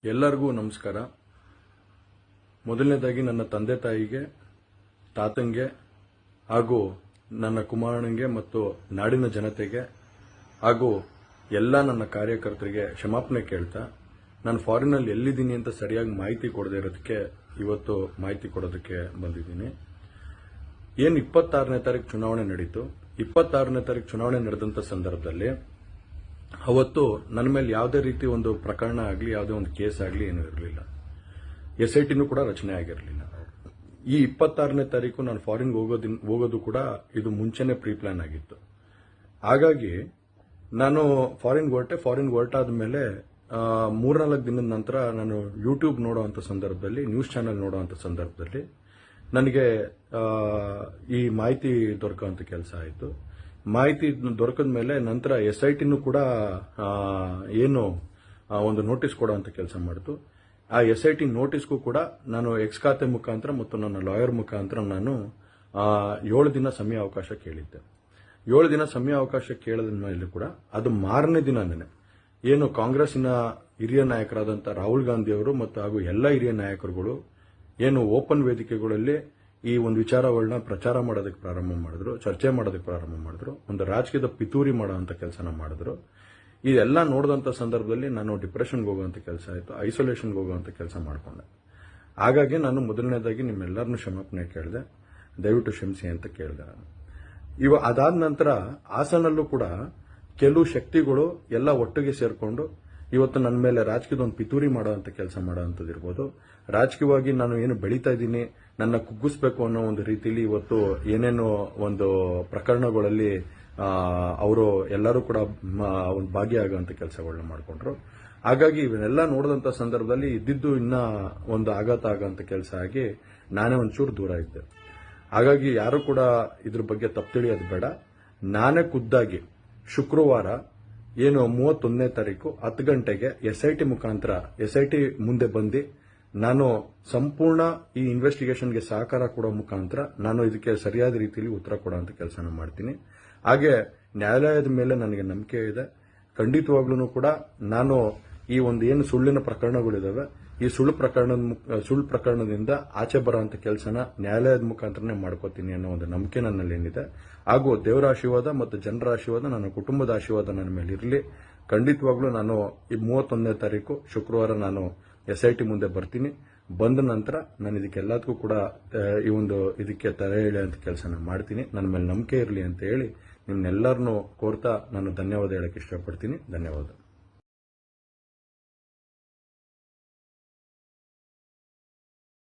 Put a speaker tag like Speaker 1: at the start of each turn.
Speaker 1: ಎಲ್ಲರಿಗೂ ನಮಸ್ಕಾರ. ಮೊದಲನೇದಾಗಿ ನನ್ನ ತಂದೆ ತಾಯಿಗೆ, ತಾತಂಗೆ ಹಾಗೂ ನನ್ನ ಕುಮಾರನಿಗೆ ಮತ್ತು ನಾಡಿನ ಜನತೆಗೆ ಹಾಗೂ ಎಲ್ಲ ನನ್ನ ಕಾರ್ಯಕರ್ತರಿಗೆ ಕ್ಷಮಾಪಣೆ ಕೇಳ್ತಾ, ನಾನು ಫಾರಿನಲ್ಲಿ ಎಲ್ಲಿದ್ದೀನಿ ಅಂತ ಸರಿಯಾಗಿ ಮಾಹಿತಿ ಕೊಡದೇ ಇರೋದಕ್ಕೆ ಇವತ್ತು ಮಾಹಿತಿ ಕೊಡೋದಕ್ಕೆ ಬಂದಿದ್ದೀನಿ. ಏನು 26ನೇ ತಾರೀಕು ಚುನಾವಣೆ ನಡೀತು. 26ನೇ ತಾರೀಕು ಚುನಾವಣೆ ನಡೆದಂತ ಸಂದರ್ಭದಲ್ಲಿ ಅವತ್ತು ನನ್ನ ಮೇಲೆ ಯಾವುದೇ ರೀತಿ ಒಂದು ಪ್ರಕರಣ ಆಗಲಿ, ಯಾವುದೇ ಒಂದು ಕೇಸ್ ಆಗಲಿ ಏನೂ ಇರಲಿಲ್ಲ. SITನೂ ಕೂಡ ರಚನೆ ಆಗಿರಲಿಲ್ಲ. ಈ 26ನೇ ತಾರೀಕು ನಾನು ಫಾರಿನ್ ಹೋಗೋದು ಕೂಡ ಇದು ಮುಂಚೆನೆ ಪ್ರೀ ಪ್ಲಾನ್ ಆಗಿತ್ತು. ಹಾಗಾಗಿ ನಾನು ಫಾರಿನ್ ಹೊರಟಾದ ಮೇಲೆ 3-4 ದಿನದ ನಂತರ ನಾನು ಯೂಟ್ಯೂಬ್ ನೋಡುವಂತ ಸಂದರ್ಭದಲ್ಲಿ, ನ್ಯೂಸ್ ಚಾನೆಲ್ ನೋಡುವಂತ ಸಂದರ್ಭದಲ್ಲಿ ನನಗೆ ಈ ಮಾಹಿತಿ ದೊರಕುವಂತ ಕೆಲಸ ಆಯಿತು. ಮಾಹಿತಿ ದೊರಕದ ಮೇಲೆ ನಂತರ SITನೂ ಕೂಡ ಏನು ಒಂದು ನೋಟಿಸ್ ಕೊಡುವಂತ ಕೆಲಸ ಮಾಡಿತು. ಆ SIT ನೋಟಿಸ್ಗೂ ಕೂಡ ನಾನು ಎಕ್ಸ್ ಖಾತೆ ಮುಖಾಂತರ ಮತ್ತು ನನ್ನ ಲಾಯರ್ ಮುಖಾಂತರ ನಾನು 7 ದಿನ ಸಮಯ ಅವಕಾಶ ಕೇಳಿದ್ದೆ. 7 ದಿನ ಸಮಯ ಅವಕಾಶ ಕೇಳಿದ ಮೇಲೆ ಕೂಡ ಅದು ಮಾರನೇ ದಿನನೇ ಏನು ಕಾಂಗ್ರೆಸ್ಸಿನ ಹಿರಿಯ ನಾಯಕರಾದಂಥ ರಾಹುಲ್ ಗಾಂಧಿ ಅವರು ಮತ್ತು ಹಾಗೂ ಎಲ್ಲ ಹಿರಿಯ ನಾಯಕರುಗಳು ಏನು ಓಪನ್ ವೇದಿಕೆಗಳಲ್ಲಿ ಈ ಒಂದು ವಿಚಾರಗಳನ್ನ ಪ್ರಚಾರ ಮಾಡೋದಕ್ಕೆ ಪ್ರಾರಂಭ ಮಾಡಿದ್ರು, ಚರ್ಚೆ ಮಾಡೋದಕ್ಕೆ ಪ್ರಾರಂಭ ಮಾಡಿದ್ರು, ಒಂದು ರಾಜಕೀಯದ ಪಿತೂರಿ ಮಾಡುವಂತ ಕೆಲಸನ ಮಾಡಿದ್ರು. ಇದೆಲ್ಲ ನೋಡಿದಂತ ಸಂದರ್ಭದಲ್ಲಿ ನಾನು ಡಿಪ್ರೆಷನ್ಗೆ ಹೋಗುವಂತ ಕೆಲಸ ಆಯಿತು, ಐಸೋಲೇಷನ್ಗೆ ಹೋಗುವಂತ ಕೆಲಸ ಮಾಡಿಕೊಂಡೆ. ಹಾಗಾಗಿ ನಾನು ಮೊದಲನೇದಾಗಿ ನಿಮ್ಮೆಲ್ಲರನ್ನೂ ಕ್ಷಮಾಪಣೆ ಕೇಳಿದೆ, ದಯವಿಟ್ಟು ಕ್ಷಮಿಸಿ ಅಂತ ಕೇಳಿದೆ. ಅದಾದ ನಂತರ ಹಾಸನಲ್ಲೂ ಕೂಡ ಕೆಲವು ಶಕ್ತಿಗಳು ಎಲ್ಲ ಒಟ್ಟಿಗೆ ಸೇರ್ಕೊಂಡು ಇವತ್ತು ನನ್ನ ಮೇಲೆ ರಾಜಕೀಯದ ಒಂದು ಪಿತೂರಿ ಮಾಡುವಂತ ಕೆಲಸ ಮಾಡುವಂಥದ್ದಿರ್ಬೋದು, ರಾಜಕೀಯವಾಗಿ ನಾನು ಏನು ಬೆಳೀತಾ ಇದ್ದೀನಿ, ನನ್ನ ಕುಗ್ಗಿಸ್ಬೇಕು ಅನ್ನೋ ಒಂದು ರೀತಿಯಲ್ಲಿ ಇವತ್ತು ಏನೇನೋ ಒಂದು ಪ್ರಕರಣಗಳಲ್ಲಿ ಅವರು ಎಲ್ಲರೂ ಕೂಡ ಒಂದು ಭಾಗಿಯಾಗುವಂತ ಕೆಲಸಗಳನ್ನ ಮಾಡಿಕೊಂಡ್ರು. ಹಾಗಾಗಿ ಇವನ್ನೆಲ್ಲ ನೋಡಿದಂತ ಸಂದರ್ಭದಲ್ಲಿ ಇದ್ದಿದ್ದು ಇನ್ನ ಒಂದು ಆಘಾತ ಆಗುವಂತ ಕೆಲಸ ಆಗಿ ನಾನೇ ಒಂಚೂರು ದೂರ ಇದ್ದೆ. ಹಾಗಾಗಿ ಯಾರು ಕೂಡ ಇದ್ರ ಬಗ್ಗೆ ತಪ್ಪು ತಿಳಿಯೋದು ಬೇಡ. ನಾನೇ ಖುದ್ದಾಗಿ ಶುಕ್ರವಾರ ಏನು 31ನೇ ತಾರೀಕು 10 ಗಂಟೆಗೆ SIT ಮುಖಾಂತರ SIT ಮುಂದೆ ಬಂದು ನಾನು ಸಂಪೂರ್ಣ ಈ ಇನ್ವೆಸ್ಟಿಗೇಷನ್ಗೆ ಸಹಕಾರ ಕೊಡೋ ಮುಖಾಂತರ ನಾನು ಇದಕ್ಕೆ ಸರಿಯಾದ ರೀತಿಯಲ್ಲಿ ಉತ್ತರ ಕೊಡುವಂತ ಕೆಲಸನ ಮಾಡ್ತೀನಿ. ಹಾಗೆ ನ್ಯಾಯಾಲಯದ ಮೇಲೆ ನನಗೆ ನಂಬಿಕೆ ಇದೆ. ಖಂಡಿತವಾಗ್ಲೂ ಕೂಡ ನಾನು ಈ ಒಂದು ಏನು ಸುಳ್ಳಿನ ಪ್ರಕರಣಗಳಿದಾವೆ, ಈ ಸುಳ್ಳು ಪ್ರಕರಣದಿಂದ ಆಚೆ ಬರುವಂತ ಕೆಲಸನ ನ್ಯಾಯಾಲಯದ ಮುಖಾಂತರನೇ ಮಾಡ್ಕೋತೀನಿ ಅನ್ನೋ ಒಂದು ನಂಬಿಕೆ ನನ್ನಲ್ಲಿ ಏನಿದೆ. ಹಾಗೂ ದೇವರ ಆಶೀರ್ವಾದ ಮತ್ತು ಜನರ ಆಶೀರ್ವಾದ, ನನ್ನ ಕುಟುಂಬದ ಆಶೀರ್ವಾದ ನನ್ನ ಮೇಲೆ ಇರಲಿ. ಖಂಡಿತವಾಗ್ಲೂ ನಾನು ಈ 31ನೇ ತಾರೀಕು ಶುಕ್ರವಾರ ನಾನು SIT ಮುಂದೆ ಬರ್ತೀನಿ. ಬಂದ ನಂತರ ನಾನು ಇದಕ್ಕೆಲ್ಲದಕ್ಕೂ ಕೂಡ ಇದಕ್ಕೆ ತಲೆ ಎಳೆಯುವಂತ ಕೆಲಸನ ಮಾಡ್ತೀನಿ. ನನ್ನ ಮೇಲೆ ನಂಬಿಕೆ ಇರಲಿ ಅಂತ ಹೇಳಿ ನಿಮ್ನೆಲ್ಲರನ್ನೂ ಕೋರ್ತಾ ನಾನು ಧನ್ಯವಾದ ಹೇಳಕ್ಕೆ ಇಷ್ಟಪಡ್ತೀನಿ. ಧನ್ಯವಾದ.